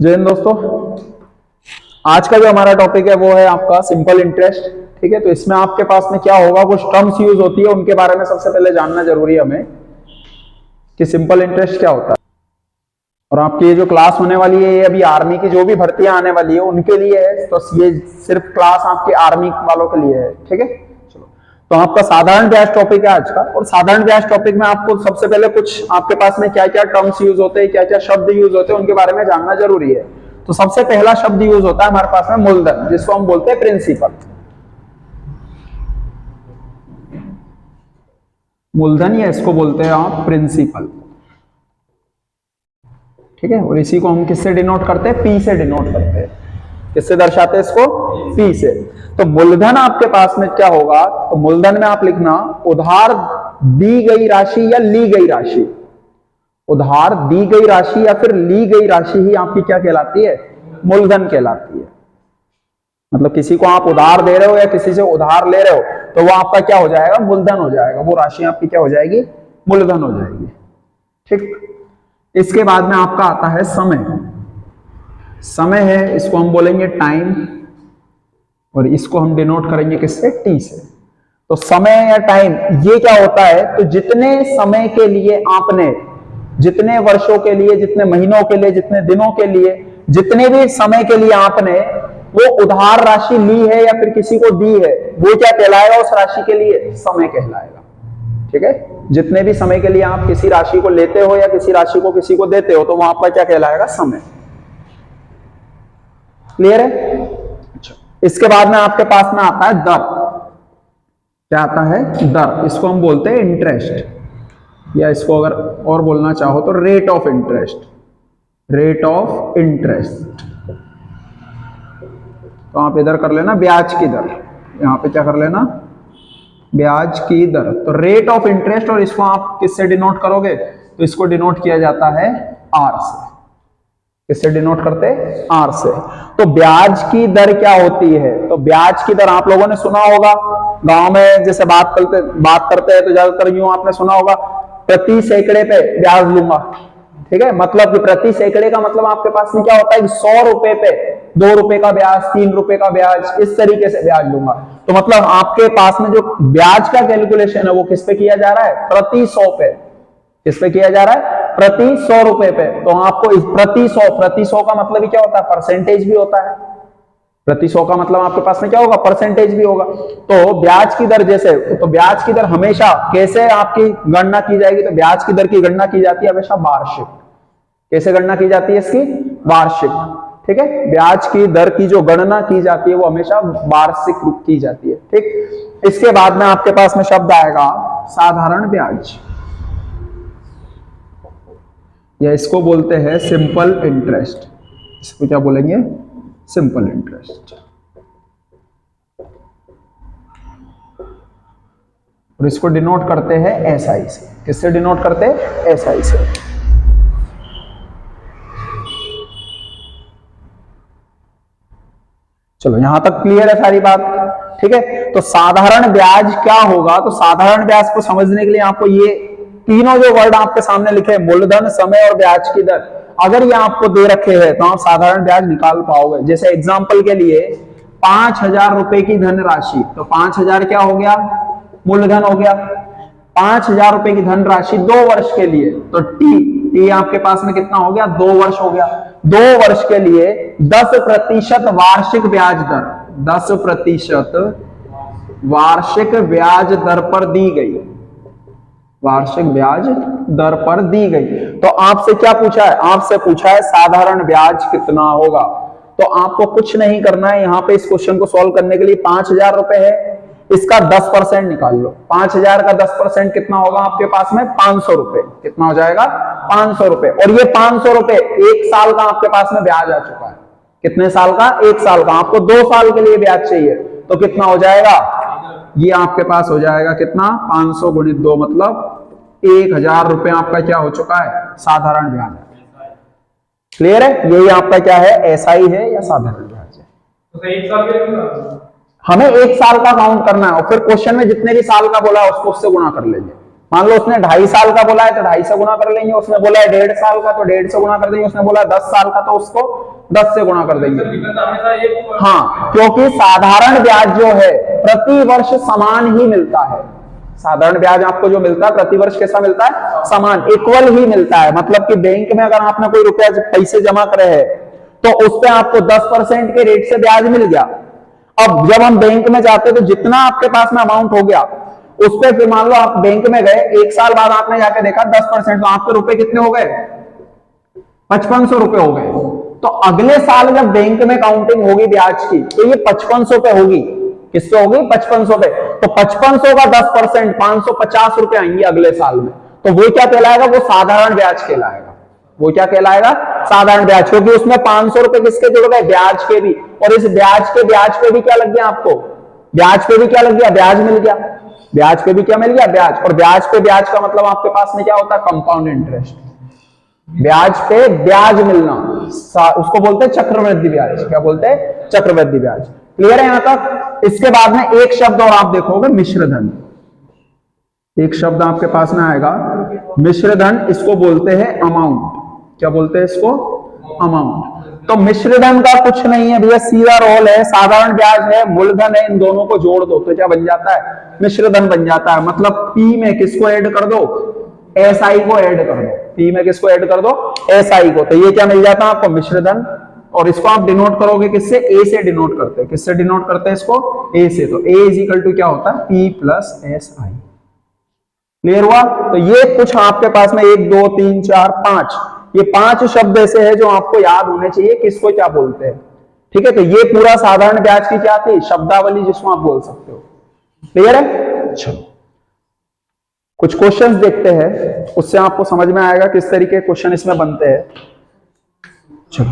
जय हिंद दोस्तों। आज का जो हमारा टॉपिक है वो है आपका सिंपल इंटरेस्ट। ठीक है, तो इसमें आपके पास में क्या होगा, कुछ टर्म्स यूज होती है, उनके बारे में सबसे पहले जानना जरूरी है हमें कि सिंपल इंटरेस्ट क्या होता है। और आपकी ये जो क्लास होने वाली है ये अभी आर्मी की जो भी भर्तियां आने वाली है उनके लिए है, तो ये सिर्फ क्लास आपकी आर्मी वालों के लिए है। ठीक है, चलो तो आपका साधारण ब्याज टॉपिक है आज का। और साधारण ब्याज टॉपिक में आपको सबसे पहले कुछ आपके पास में क्या क्या टर्म्स यूज होते हैं, क्या क्या शब्द यूज होते हैं, उनके बारे में जानना जरूरी है। तो सबसे पहला शब्द यूज होता है हमारे पास में मूलधन, जिसको हम बोलते हैं प्रिंसिपल। मूलधन या इसको बोलते हैं आप प्रिंसिपल। ठीक है, और इसी को हम किससे डिनोट करते हैं, पी से डिनोट करते हैं। किससे दर्शाते हैं इसको, पी से। तो मूलधन आपके पास में क्या होगा, तो मूलधन में आप लिखना उधार दी गई राशि या ली गई राशि। उधार दी गई राशि या फिर ली गई राशि ही आपकी क्या कहलाती है, मूलधन कहलाती है। मतलब किसी को आप उधार दे रहे हो या किसी से उधार ले रहे हो तो वो आपका क्या हो जाएगा, मूलधन हो जाएगा। वो राशि आपकी क्या हो जाएगी, मूलधन हो जाएगी। ठीक, इसके बाद में आपका आता है समय। समय है, इसको हम बोलेंगे टाइम, और इसको हम डिनोट करेंगे किससे, टी से। तो समय या टाइम ये क्या होता है, तो जितने समय के लिए आपने, जितने वर्षों के लिए, जितने महीनों के लिए, जितने दिनों के लिए, जितने भी समय के लिए आपने वो उधार राशि ली है या फिर किसी को दी है, वो क्या कहलाएगा, उस राशि के लिए समय कहलाएगा। ठीक है, जितने भी समय के लिए आप किसी राशि को लेते हो या किसी राशि को किसी को देते हो तो वहां पर क्या कहलाएगा, समय। क्लियर है। अच्छा, इसके बाद में आपके पास में आता है दर। क्या आता है, दर। इसको हम बोलते हैं इंटरेस्ट, या इसको अगर और बोलना चाहो तो rate of interest. Rate of interest. तो आप इधर कर लेना ब्याज की दर, यहां पे क्या कर लेना, ब्याज की दर। तो रेट ऑफ इंटरेस्ट, और इसको आप किससे डिनोट करोगे, तो इसको डिनोट किया जाता है आर से। किससे डिनोट करते हैं, आर से। तो ब्याज की दर क्या होती है, तो ब्याज की दर आप लोगों ने सुना होगा, गांव में जैसे बात करते हैं तो ज्यादातर यूं आपने सुना होगा, प्रति सैकड़े पे ब्याज लूंगा। ठीक है, मतलब कि प्रति सैकड़े का मतलब आपके पास में क्या होता है, 100 रुपए पे 2 रुपए का ब्याज, 3 रुपए का ब्याज, इस तरीके से ब्याज लूंगा। तो मतलब आपके पास में जो ब्याज का कैलकुलेशन है वो किस पे किया जा रहा है, प्रति 100 पे। किस पे किया जा रहा है, प्रति 100 रुपए पे। तो आपको इस प्रति 100 का मतलब ही क्या होता है, परसेंटेज भी होता है। प्रति 100 का मतलब आपके पास में क्या होगा, परसेंटेज भी होगा। तो ब्याज की दर जैसे, तो ब्याज की दर हमेशा कैसे आपकी गणना की जाएगी, तो ब्याज की दर की गणना की जाती है हमेशा वार्षिक। कैसे गणना की जाती है इसकी, वार्षिक। ठीक है, ब्याज की दर की जो गणना की जाती है वो हमेशा वार्षिक की जाती है। ठीक, इसके बाद में आपके पास में शब्द आएगा साधारण ब्याज, या इसको बोलते हैं सिंपल इंटरेस्ट। इसको क्या बोलेंगे, सिंपल इंटरेस्ट। और इसको डिनोट करते हैं एसआई से। किससे डिनोट करते हैं, एसआई से। चलो यहां तक क्लियर है सारी बात। ठीक है, तो साधारण ब्याज क्या होगा, तो साधारण ब्याज को समझने के लिए आपको ये तीनों जो वर्ड आपके सामने लिखे, मूलधन, समय और ब्याज की दर, अगर ये आपको दे रखे हैं तो आप साधारण ब्याज निकाल पाओगे। जैसे एग्जांपल के लिए 5,000 रुपए की धनराशि, तो 5,000 क्या हो गया, मूलधन हो गया। 5,000 रुपए की धनराशि 2 वर्ष के लिए, तो टी आपके पास में कितना हो गया, 2 वर्ष हो गया। 2 वर्ष के लिए 10% वार्षिक ब्याज दर, 10% वार्षिक ब्याज दर पर दी गई, वार्षिक ब्याज दर पर दी गई। तो आपसे क्या पूछा है, आपसे पूछा है साधारण ब्याज कितना होगा। तो आपको कुछ नहीं करना है, यहां पे इस क्वेश्चन को सॉल्व करने के लिए 5,000 रुपए है, इसका 10% निकाल लो। 5,000 का 10% कितना होगा आपके पास में, 500 रुपए। कितना हो जाएगा, 500 रुपए। और ये 500 रुपए 1 साल का आपके पास में ब्याज आ चुका है। कितने साल का, 1 साल का। आपको 2 साल के लिए ब्याज चाहिए तो कितना हो जाएगा, ये आपके पास हो जाएगा कितना, 500 गुणित 2 मतलब 1,000 रुपए आपका क्या हो चुका है, साधारण ब्याज। क्लियर है, यही आपका क्या है, एसआई है या साधारण ब्याज है। तो 1 साल के हमें 1 साल का काउंट करना है और फिर क्वेश्चन में जितने भी साल का बोला है उसको उससे गुणा कर लेंगे। मान लो उसने 2.5 साल का बोला है तो 2.5 से गुना कर लेंगे, उसने बोला है 1.5 साल का तो 1.5 से गुना कर देंगे, उसने बोला है 10 साल का तो उसको 10 से गुना कर देंगे। हाँ, क्योंकि साधारण ब्याज जो है प्रति वर्ष समान ही मिलता है। साधारण ब्याज आपको जो मिलता है प्रति वर्ष कैसा मिलता है? समान, इक्वल ही मिलता है। मतलब कि बैंक में अगर आपने कोई रुपया पैसे जमा करे हैं तो उस पर आपको 10% के रेट से ब्याज मिल गया। अब जब हम बैंक में जाते तो जितना आपके पास में अमाउंट हो गया उस पर, फिर मान लो आप बैंक में गए, 1 साल बाद आपने जाके देखा 10%, तो आपके रुपए कितने हो गए? 5500 रुपए हो गए। तो अगले साल जब बैंक में काउंटिंग होगी ब्याज की तो ये 5500 पे होगी। किससे होगी? 5500 पे। तो 5500 का 10% 550 रुपए आएंगे अगले साल में। तो वो क्या कहलाएगा? वो साधारण ब्याज कहलाएगा। वो क्या कहलाएगा? साधारण ब्याज, क्योंकि उसमें 500 रुपए किसके जुड़ गए? ब्याज के भी। और इस ब्याज पे भी क्या लग गया आपको? ब्याज पे भी क्या लग गया? ब्याज मिल गया। ब्याज पे भी क्या मिल गया? ब्याज। और ब्याज पे ब्याज का मतलब आपके पास में क्या होता है? Compound interest. ब्याज पे ब्याज मिलना, उसको बोलते हैं चक्रवृद्धि ब्याज। क्या बोलते हैं? चक्रवृद्धि ब्याज। क्लियर है यहां तक? इसके बाद में एक शब्द और आप देखोगे, मिश्रधन। एक शब्द आपके पास में आएगा, मिश्रधन। इसको बोलते हैं अमाउंट। क्या बोलते हैं इसको? अमाउंट। तो मिश्रधन का कुछ नहीं है भैया, सीधा रोल है, साधारण ब्याज है, मूलधन है, इन दोनों को जोड़ दो तो क्या बन जाता है? मिश्रधन बन जाता है। मतलब पी में किसको ऐड कर दो? एसआई को ऐड कर दो। पी में किसको ऐड कर दो? एसआई को। तो ये क्या मिल जाता है आपको? मिश्रधन। और इसको आप डिनोट करोगे किससे? ए से डिनोट करते हैं। किससे डिनोट करते हैं इसको? ए से। तो ए इज इक्वल टू क्या होता है? P plus S I. Clear हुआ? तो ये कुछ आपके पास में 1 2 3 4 5, ये 5 शब्द ऐसे हैं जो आपको याद होने चाहिए किसको क्या बोलते हैं। ठीक है, तो ये पूरा साधारण ब्याज की क्या थी? शब्दावली, जिसको आप बोल सकते हो। क्लियर है? चलो कुछ क्वेश्चंस देखते हैं, उससे आपको समझ में आएगा किस तरीके के क्वेश्चन इसमें बनते हैं। चलो,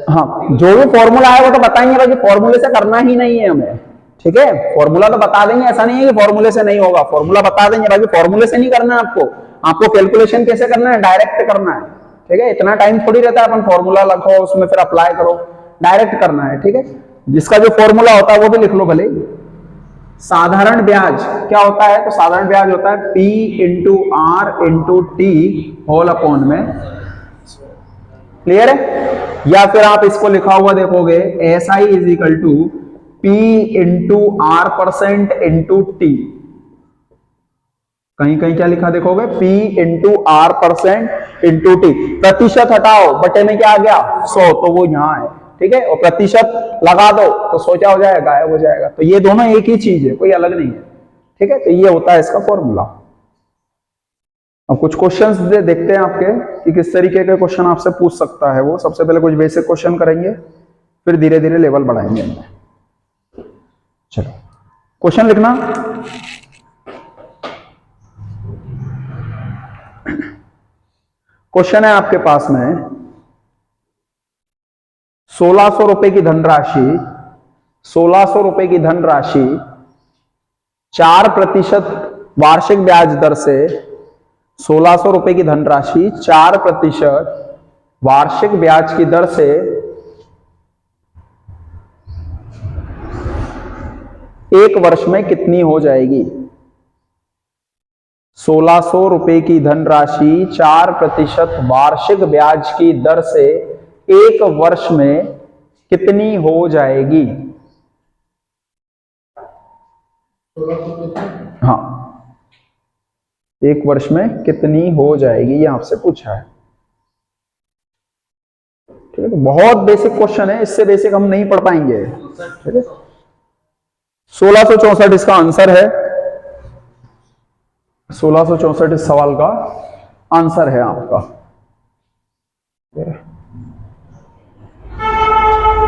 हाँ, जो भी फॉर्मूला है वो तो बताएंगे, बाकी फॉर्मूले से करना ही नहीं है हमें। ठीक है, फॉर्मूला तो बता देंगे, ऐसा नहीं है कि फॉर्मूले से नहीं होगा, फॉर्मूला बता देंगे, बाकी फॉर्मूले से नहीं करना है आपको। आपको कैलकुलेशन कैसे करना है? डायरेक्ट करना है। ठीक है, इतना टाइम थोड़ी रहता है अपन फॉर्मूला लिखो उसमें फिर अप्लाई करो, डायरेक्ट करना है। ठीक है, जिसका जो फॉर्मूला होता है वो भी लिख लो भले। साधारण ब्याज क्या होता है? तो साधारण ब्याज होता है P into R into T whole upon में। क्लियर है? या फिर आप इसको लिखा हुआ देखोगे, SI is equal to P into R percent into T. कहीं कहीं क्या लिखा देखोगे? P into R percent into T. प्रतिशत हटाओ, बटे में क्या आ गया? 100, तो वो यहां है। ठीक है, और प्रतिशत लगा दो तो 100 क्या हो जाएगा? गायब हो जाएगा। तो ये दोनों एक ही चीज है, कोई अलग नहीं है। ठीक है, तो ये होता है इसका फॉर्मूला। अब कुछ क्वेश्चंस देखते हैं आपके कि किस तरीके के क्वेश्चन आपसे पूछ सकता है वो। सबसे पहले कुछ बेसिक क्वेश्चन करेंगे, फिर धीरे धीरे लेवल बढ़ाएंगे। चलो क्वेश्चन लिखना। क्वेश्चन है आपके पास में, 1600 रुपए की धनराशि 1600 रुपए की धनराशि 4% वार्षिक ब्याज दर से 1600 रुपए की धनराशि 4% वार्षिक ब्याज की दर से 1 वर्ष में कितनी हो जाएगी? 1600 रुपए की धनराशि 4% वार्षिक ब्याज की दर से 1 वर्ष में कितनी हो जाएगी? हाँ, 1 वर्ष में कितनी हो जाएगी, ये आपसे पूछा है। ठीक है, तो बहुत बेसिक क्वेश्चन है, इससे बेसिक हम नहीं पढ़ पाएंगे। ठीक है, 1664 इसका आंसर है। 1664 इस सवाल का आंसर है आपका।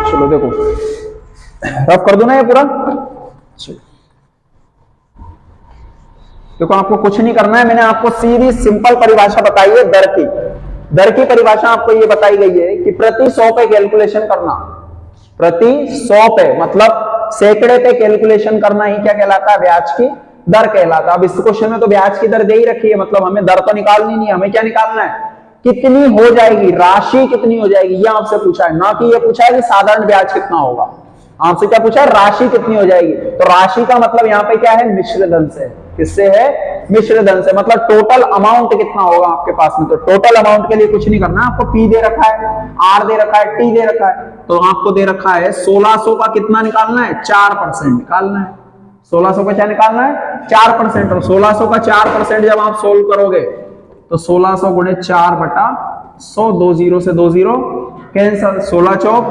चलो देखो, रफ कर दूं ना ये पूरा। देखो, आपको कुछ नहीं करना है, मैंने आपको सीधी सिंपल परिभाषा बताई है दर की। दर की परिभाषा आपको ये बताई गई है कि प्रति 100 पे कैलकुलेशन करना। प्रति 100 पे मतलब सैकड़े पे कैलकुलेशन करना ही क्या कहलाता है? ब्याज की दर कहलाता है। अब इस क्वेश्चन में तो ब्याज की दर दे ही रखी है, मतलब हमें दर तो निकालनी नहीं है, हमें क्या निकालना है? कितनी हो जाएगी, राशि कितनी हो जाएगी, ये आपसे पूछा है। ना कि ये पूछा है कि साधारण ब्याज कितना होगा। आपसे क्या पूछा है? राशि कितनी हो जाएगी। तो राशि का मतलब यहाँ पे क्या है? मिश्रधन से। किससे है? मिश्र धन से, मतलब टोटल अमाउंट कितना होगा आपके पास में। तो टोटल अमाउंट के लिए कुछ नहीं करना, आपको पी दे रखा है, आर दे रखा है, टी दे रखा है, तो आपको दे रखा है 1600 का कितना निकालना है, 4% निकालना है। 1600 का क्या निकालना है, 4%। और 1600 का 4% जब आप सोल्व करोगे तो 1600 गुणे 4 बटा 100, 2 0 से 2 0 कैंसल, 16 चौक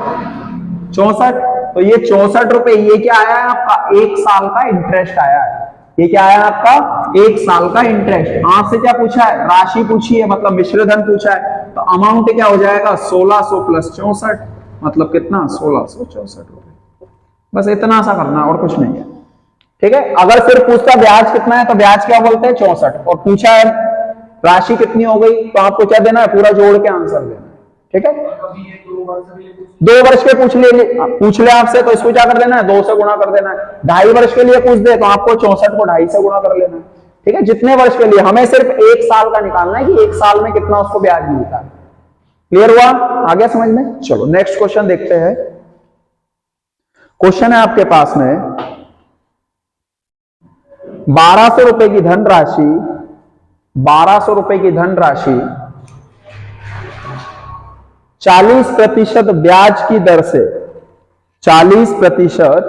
64। तो ये 64 रुपए, ये क्या आया है आपका, 1 साल का इंटरेस्ट आया है। ये क्या आया आपका, 1 साल का इंटरेस्ट। आपसे क्या पूछा है, राशि पूछी है, मतलब मिश्र धन पूछा है, तो अमाउंट क्या हो जाएगा, 1600 प्लस 64, मतलब कितना, 1664 रुपए। बस इतना सा करना और कुछ नहीं है, ठीक है। अगर फिर पूछता ब्याज कितना है तो ब्याज क्या बोलते हैं, 64। और पूछा है राशि कितनी हो गई तो आपको क्या देना है, पूरा जोड़ के आंसर देना है, ठीक है। 2 वर्ष के पूछ ले आपसे तो इसको क्या कर देना है, 2 से गुणा कर देना है। 2.5 वर्ष के लिए पूछ दे तो आपको 64 को 2.5 से गुणा कर लेना है, ठीक है। जितने वर्ष के लिए, हमें सिर्फ 1 साल का निकालना है कि 1 साल में कितना उसको ब्याज मिलता है। क्लियर हुआ, आ गया समझ में। चलो नेक्स्ट क्वेश्चन देखते हैं। क्वेश्चन है आपके पास में 1200 रुपए की धनराशि, 1200 रुपए की धनराशि 40% ब्याज की दर से, 40%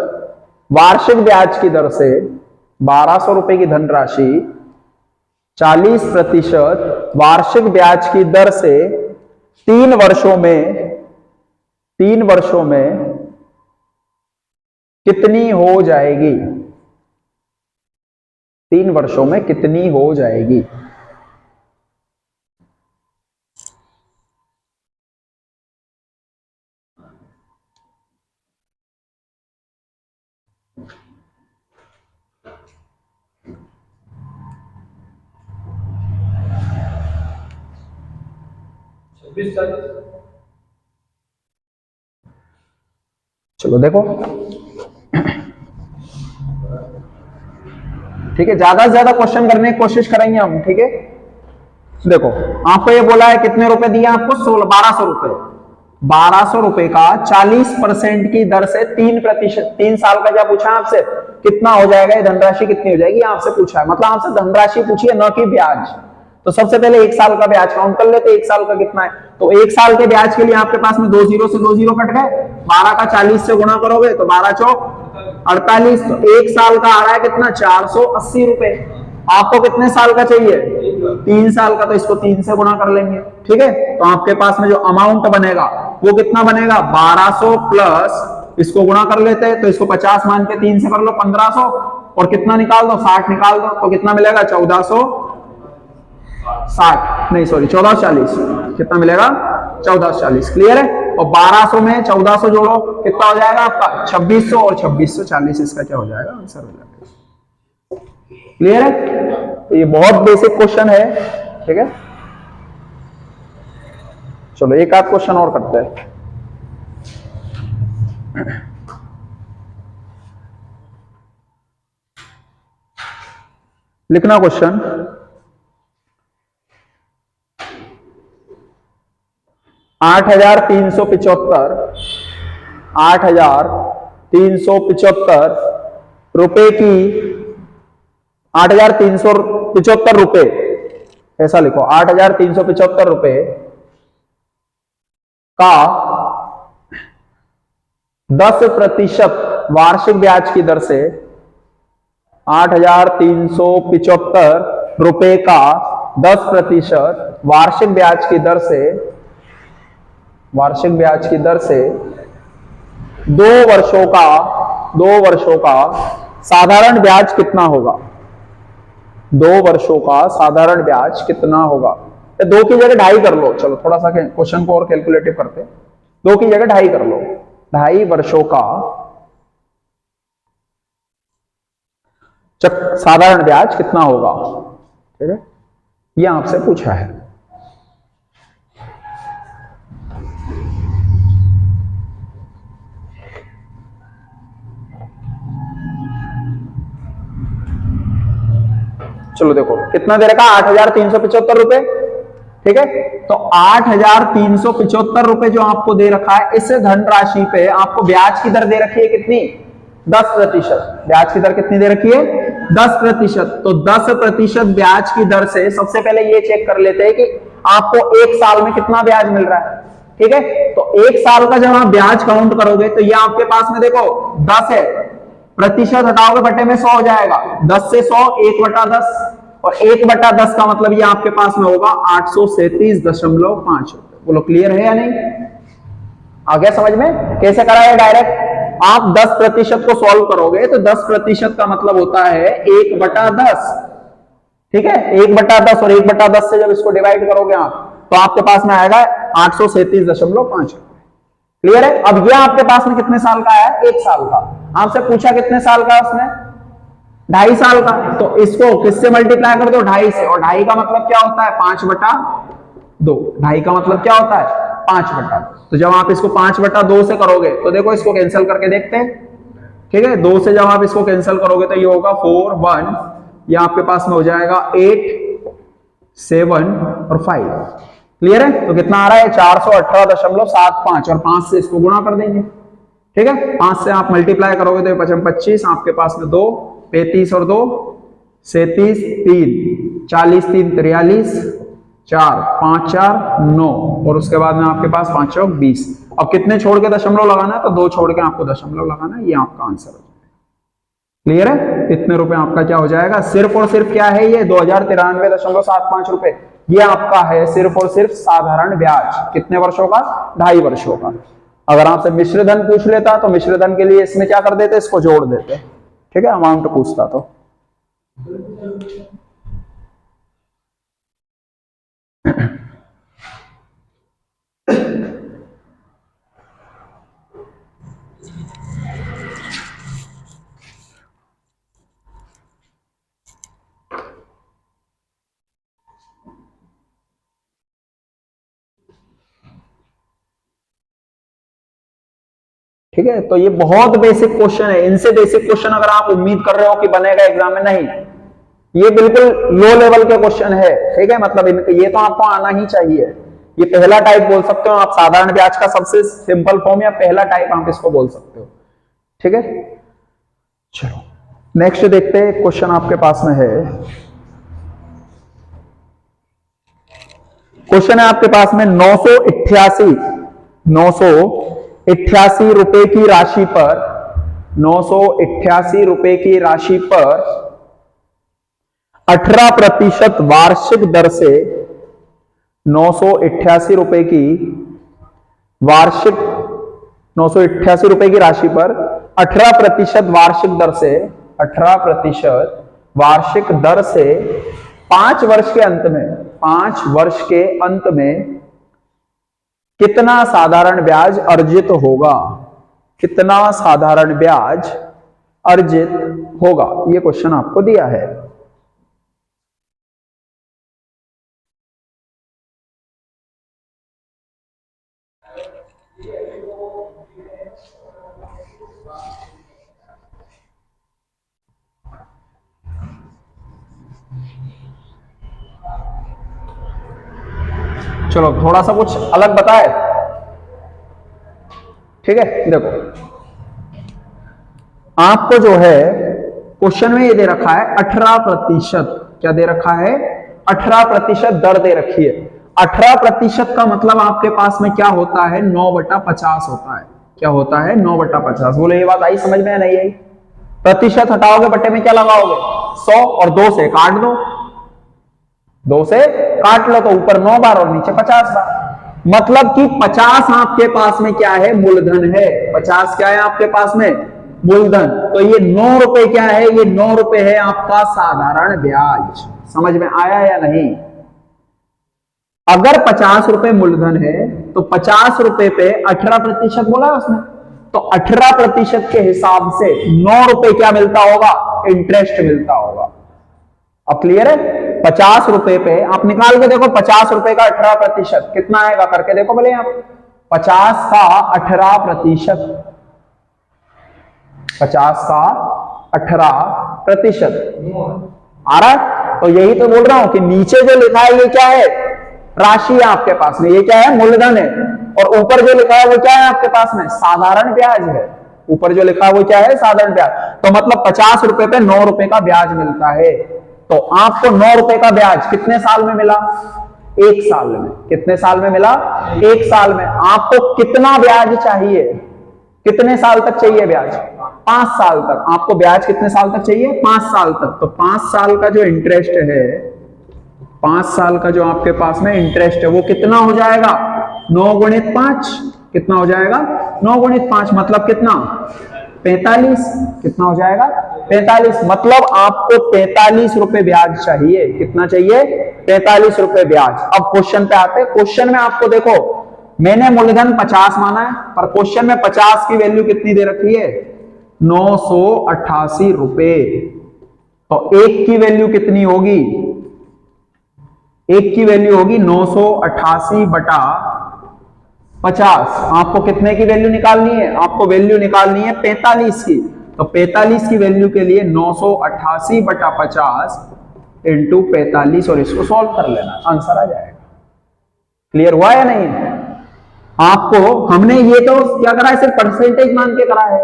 वार्षिक ब्याज की दर से, 1200 रुपए की धनराशि 40% वार्षिक ब्याज की दर से 3 वर्षों में कितनी हो जाएगी, 3 वर्षों में कितनी हो जाएगी। चलो देखो, ठीक है, ज्यादा से ज्यादा क्वेश्चन करने की कोशिश करेंगे हम, ठीक है। देखो आपको ये बोला है कितने रुपए दिए आपको, 1200 रुपए। 1200 रुपए का 40% की दर से 3%, 3 साल का क्या पूछा आपसे, कितना हो जाएगा, ये धनराशि कितनी हो जाएगी आपसे पूछा है, मतलब आपसे धनराशि पूछी है, न कि ब्याज। तो सबसे पहले 1 साल का ब्याज काउंट कर लेते, 1 साल का कितना है। तो 1 साल के ब्याज के लिए आपके पास में 2 0 से 2 0 कट गए, 12 का 40 से गुणा करोगे तो 12 चौक 48, तो 1 साल का आ रहा है कितना, 480 रुपए। आपको कितने साल का चाहिए, 3 साल का, तो इसको 3 से गुणा कर लेंगे, ठीक है। तो आपके पास में जो अमाउंट बनेगा वो कितना बनेगा, 1200 प्लस इसको गुणा कर लेते हैं, तो इसको 50 मान के 3 से कर लो 1500, और कितना निकाल दो, 60 निकाल दो, तो कितना मिलेगा, 1460, नहीं सॉरी 1440, कितना मिलेगा, 1440। क्लियर है। और 1200 में 1400 जोड़ो, कितना हो जाएगा आपका, 2600, और 2640 इसका क्या हो जाएगा, आंसर हो जाएगा। क्लियर है। तो ये बहुत बेसिक क्वेश्चन है, ठीक है। चलो एक आध क्वेश्चन और करते हैं। लिखना क्वेश्चन, 8,375 रुपए की, 8,375 रुपए, ऐसा लिखो, 8,375 रुपए का 10% वार्षिक ब्याज की दर से, 8,375 रुपए का 10% वार्षिक ब्याज की दर से, वार्षिक ब्याज की दर से 2 वर्षों का साधारण ब्याज कितना होगा, 2 वर्षों का साधारण ब्याज कितना होगा। 2 की जगह 2.5 कर लो, चलो थोड़ा सा क्वेश्चन को और कैलकुलेटिव करते, 2 की जगह 2.5 कर लो, 2.5 वर्षों का साधारण ब्याज कितना होगा, ठीक है, ये आपसे पूछा है। चलो देखो कितना दे रखा, 8,375 रुपए, ठीक है। तो 8,375 रुपए जो आपको दे रखा है, इस धनराशि पे आपको ब्याज की दर दे रखी है कितनी, 10%। ब्याज की दर कितनी दे रखी है, 10%। तो 10% ब्याज की दर से सबसे पहले ये चेक कर लेते हैं कि आपको एक साल में कितना ब्याज मिल रहा है। ठीक है, तो एक साल का जब आप ब्याज काउंट करोगे तो ये आपके पास में देखो 10 है, प्रतिशत हटाओगे बटे में 100 हो जाएगा, 10 से 100 1/10, और 1/10 का मतलब ये आपके पास में होगा 837.5 रुपए। बोलो क्लियर है या नहीं? आ गया समझ में? कैसे करा है? डायरेक्ट आप 10% को सॉल्व करोगे तो 10% का मतलब होता है 1/10। ठीक है, 1/10, और 1/10 से जब इसको डिवाइड करोगे आप तो आपके पास में आएगा 837.5। क्लियर है? अब ये आपके पास में कितने साल का है? 1 साल का। आपसे पूछा कितने साल का, उसने 2.5 साल का, तो इसको किससे मल्टीप्लाई कर दो? 2.5 से, और 2.5 का मतलब क्या होता है? 5/2। 2.5 का मतलब क्या होता है? 5/2। तो जब आप इसको 5/2 से करोगे तो देखो इसको कैंसिल करके देखते हैं। ठीक है, 2 से जब आप इसको कैंसिल करोगे तो ये होगा 4 1, ये आपके पास में हो जाएगा 8 7 और 5। क्लियर है? तो कितना आ रहा है? 418.75, और 5 से इसको गुणा कर देंगे। ठीक है, 5 से आप मल्टीप्लाई करोगे तो 25 आपके पास में 2, 35 और 2 37, 3 40, 3 43, 4 5 4 9, और उसके बाद में आपके पास 5 और 20। अब कितने छोड़ के दशमलव लगाना है? तो 2 छोड़ के आपको दशमलव लगाना है। ये आपका आंसर हो जाएगा। क्लियर है? इतने रुपए आपका क्या हो जाएगा? सिर्फ और सिर्फ क्या है? ये 2093.75 रुपए। ये आपका है सिर्फ और सिर्फ साधारण ब्याज। कितने वर्षों का? 2.5 वर्षों का। अगर आपसे मिश्र धन पूछ लेता तो मिश्र धन के लिए इसमें क्या कर देते? इसको जोड़ देते। ठीक है, अमाउंट पूछता तो। ठीक है, तो ये बहुत बेसिक क्वेश्चन है। इनसे बेसिक क्वेश्चन अगर आप उम्मीद कर रहे हो कि बनेगा एग्जाम में, नहीं, ये बिल्कुल लो लेवल के क्वेश्चन है। ठीक है, मतलब ये तो आपको आना ही चाहिए। ये पहला टाइप बोल सकते हो आप, साधारण ब्याज का सबसे सिंपल फॉर्म या पहला टाइप आप इसको बोल सकते हो। ठीक है, चलो नेक्स्ट देखते हैं। क्वेश्चन आपके पास में है, क्वेश्चन है आपके पास में 988 रुपए की राशि पर 988 रुपए की राशि पर 18% वार्षिक दर से 988 रुपए की वार्षिक 988 रुपए की राशि पर 18% वार्षिक दर से 18% वार्षिक दर से 5 वर्ष के अंत में 5 वर्ष के अंत में कितना साधारण ब्याज अर्जित होगा? कितना साधारण ब्याज अर्जित होगा? यह क्वेश्चन आपको दिया है। चलो थोड़ा सा कुछ अलग बताए। ठीक है, देखो आपको जो है क्वेश्चन में ये दे रखा है 18%। क्या दे रखा है? 18% दर दे रखी है। 18% का मतलब आपके पास में क्या होता है? 9/50 होता है। क्या होता है? 9/50। बोले ये बात आई समझ में? नहीं आई? प्रतिशत हटाओगे बटे में क्या लगाओगे? 100, और 2 से काट दो। 2 से काट लो तो ऊपर 9 बार और नीचे 50 बार। मतलब कि 50 आपके पास में क्या है? मूलधन है। 50 क्या है आपके पास में? मूलधन। तो ये 9 रुपए क्या है? ये 9 रुपए है आपका साधारण ब्याज। समझ में आया या नहीं? अगर 50 रुपए मूलधन है तो 50 रुपए पे 18% बोला है उसने, तो 18% के हिसाब से 9 रुपए क्या मिलता होगा? इंटरेस्ट मिलता होगा। अब क्लियर है? 50 रुपए पे आप निकाल के देखो, 50 रुपए का 18% कितना आएगा? करके देखो भले आप। 50 का 18%, 50 का 18% आ रहा है। तो यही तो बोल रहा हूं कि नीचे जो लिखा है ये क्या है? राशि है आपके पास में, ये क्या है? मूलधन है। और ऊपर जो लिखा है वो क्या है आपके पास में? साधारण ब्याज है। ऊपर जो लिखा है वो क्या है, साधारण ब्याज। तो मतलब 50 रुपए पे 9 रुपए का ब्याज मिलता है। तो आपको 9 रुपए का ब्याज कितने साल में मिला? 1 साल में। कितने साल में मिला? 1 साल में। आपको कितना ब्याज चाहिए? कितने साल तक चाहिए ब्याज? 5 साल तक। आपको ब्याज कितने साल तक चाहिए? 5 साल तक। तो 5 साल का जो इंटरेस्ट है, 5 साल का जो आपके पास में इंटरेस्ट है वो कितना हो जाएगा? 9 गुणित 5। कितना हो जाएगा? 9 गुणित 5 मतलब कितना? 45। कितना हो जाएगा? 45। मतलब आपको 45 रुपए ब्याज चाहिए। कितना चाहिए? 45 रुपए ब्याज। अब क्वेश्चन पे आते हैं। क्वेश्चन में आपको देखो, मैंने मूलधन 50 माना है, पर क्वेश्चन में 50 की वैल्यू कितनी दे रखी है? 988 रुपए। तो एक की वैल्यू कितनी होगी? एक की वैल्यू होगी 988 बटा 50। आपको कितने की वैल्यू निकालनी है? आपको वैल्यू निकालनी है 45 की। तो 45 की वैल्यू के लिए 988 बटा 50 इंटू 45, और इसको सॉल्व कर लेना, आंसर आ जाएगा। क्लियर हुआ या नहीं? आपको हमने ये तो क्या करा है, सिर्फ परसेंटेज मान के करा है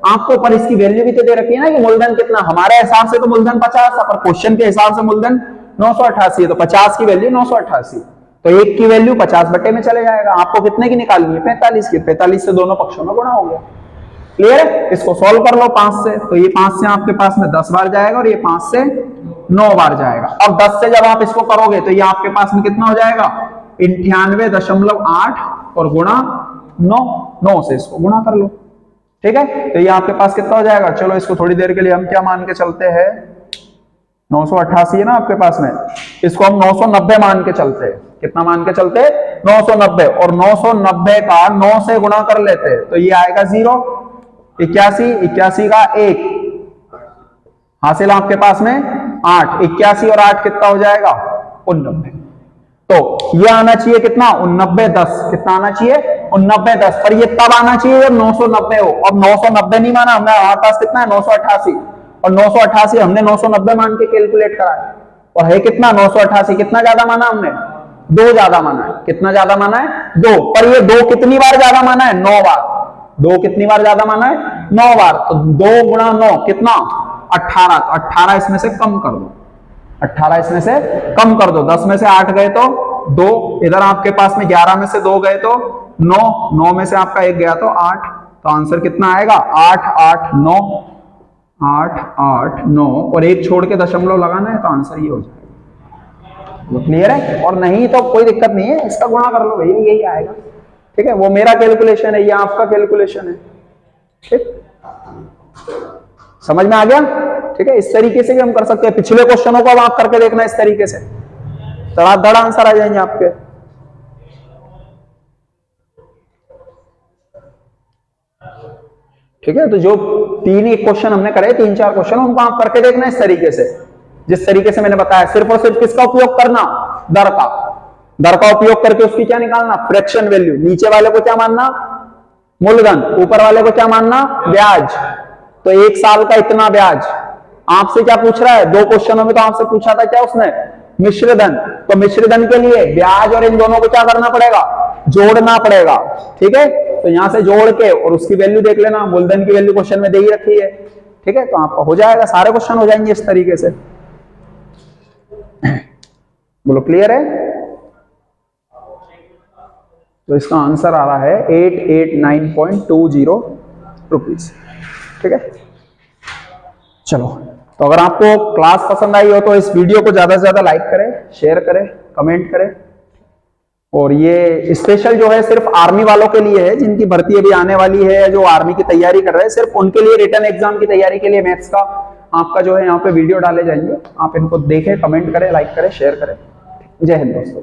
आपको, पर इसकी वैल्यू भी तो दे रखी है ना कि मूलधन कितना। हमारे हिसाब से तो मूलधन 50 था, पर क्वेश्चन के हिसाब से मूलधन 988 है। तो 50 की वैल्यू 988, तो एक की वैल्यू 50 बटे में चले जाएगा। आपको कितने की निकालनी है? 45 की। 45 से दोनों पक्षों में गुणा हो गया। क्लियर है? इसको सॉल्व कर लो 5 से। तो ये 5 से आपके पास में 10 बार जाएगा और ये 5 से 9 बार जाएगा। अब 10 से जब आप इसको करोगे तो ये आपके पास में कितना हो जाएगा? 98.8 और गुणा 9। 9 से इसको गुणा कर लो। ठीक है, तो ये आपके पास कितना हो जाएगा? चलो इसको थोड़ी देर के लिए हम क्या मान के चलते हैं? 988 है ना आपके पास में, इसको हम 990 मान के चलते हैं। कितना मान के चलते? 990। और 990 का 9 से गुणा कर लेते हैं तो ये आएगा 0। 81, 81 का 1 हासिल आपके पास में 8। 81 और 8 कितना हो जाएगा? 89। तो ये आना चाहिए कितना? 89 10। कितना आना चाहिए? 89 10। पर ये तब आना चाहिए जब 990 हो। अब 990 नहीं माना हमने, हमारे पास कितना है? 988। और 988 हमने 990 मान के कैलकुलेट करा है। और है कितना? 988। कितना ज्यादा माना हमने? 2 ज्यादा माना है। कितना ज्यादा माना है? 2। पर ये 2 कितनी बार ज्यादा माना है? 9 बार। 2 कितनी बार ज्यादा माना है? 9 बार। तो 2 गुणा 9 कितना? 18। तो 18 इसमें से कम कर दो। 18 इसमें से कम कर दो। 10 में से 8 गए तो 2, इधर आपके पास में 11 में से 2 गए तो 9, 9 में से आपका 1 गया तो 8। तो आंसर कितना आएगा? 8 8 9। 8 8 9 और 1 छोड़ के दशमलव लगाना है तो आंसर ये हो जाएगा। वो क्लियर है? और नहीं तो कोई दिक्कत नहीं है, इसका गुणा कर लो भैया, यही आएगा। ठीक है, वो मेरा कैलकुलेशन है, ये आपका कैलकुलेशन है। ठीक, समझ में आ गया? ठीक है, इस तरीके से भी हम कर सकते हैं। पिछले क्वेश्चनों को अब आप करके देखना इस तरीके से, धड़ाधड़ आंसर आ जाएंगे आपके। ठीक है, तो जो 3 ही क्वेश्चन हमने करे, 3-4 क्वेश्चन, उनको आप करके देखना इस तरीके से, जिस तरीके से मैंने बताया। सिर्फ और सिर्फ किसका उपयोग करना? दर का। दर का उपयोग करके उसकी क्या निकालना? Fraction value. नीचे वाले को क्या मानना? मूलधन। ऊपर वाले को क्या मानना? ब्याज। तो 1 साल का इतना ब्याज। आपसे क्या पूछ रहा है? 2 क्वेश्चनों में तो आपसे पूछा था क्या उसने? मिश्रधन। तो मिश्रधन के लिए ब्याज और इन दोनों को क्या करना पड़ेगा? जोड़ना पड़ेगा। ठीक है, तो यहां से जोड़ के और उसकी वैल्यू देख लेना। मूलधन की वैल्यू क्वेश्चन में दे ही रखी है। ठीक है, तो आपका हो जाएगा, सारे क्वेश्चन हो जाएंगे इस तरीके से। बोलो क्लियर है? तो इसका आंसर आ रहा है 889.20 रुपीज। ठीक है, चलो, तो अगर आपको क्लास पसंद आई हो तो इस वीडियो को ज्यादा से ज्यादा लाइक करें, शेयर करें, कमेंट करें। और ये स्पेशल जो है सिर्फ आर्मी वालों के लिए है, जिनकी भर्ती अभी आने वाली है, जो आर्मी की तैयारी कर रहे हैं, सिर्फ उनके लिए रिटन एग्जाम की तैयारी के लिए मैथ्स का आपका जो है यहाँ पे वीडियो डाले जाएंगे। आप इनको देखें, कमेंट करें, लाइक करें, शेयर करें। जय हिंद दोस्तों।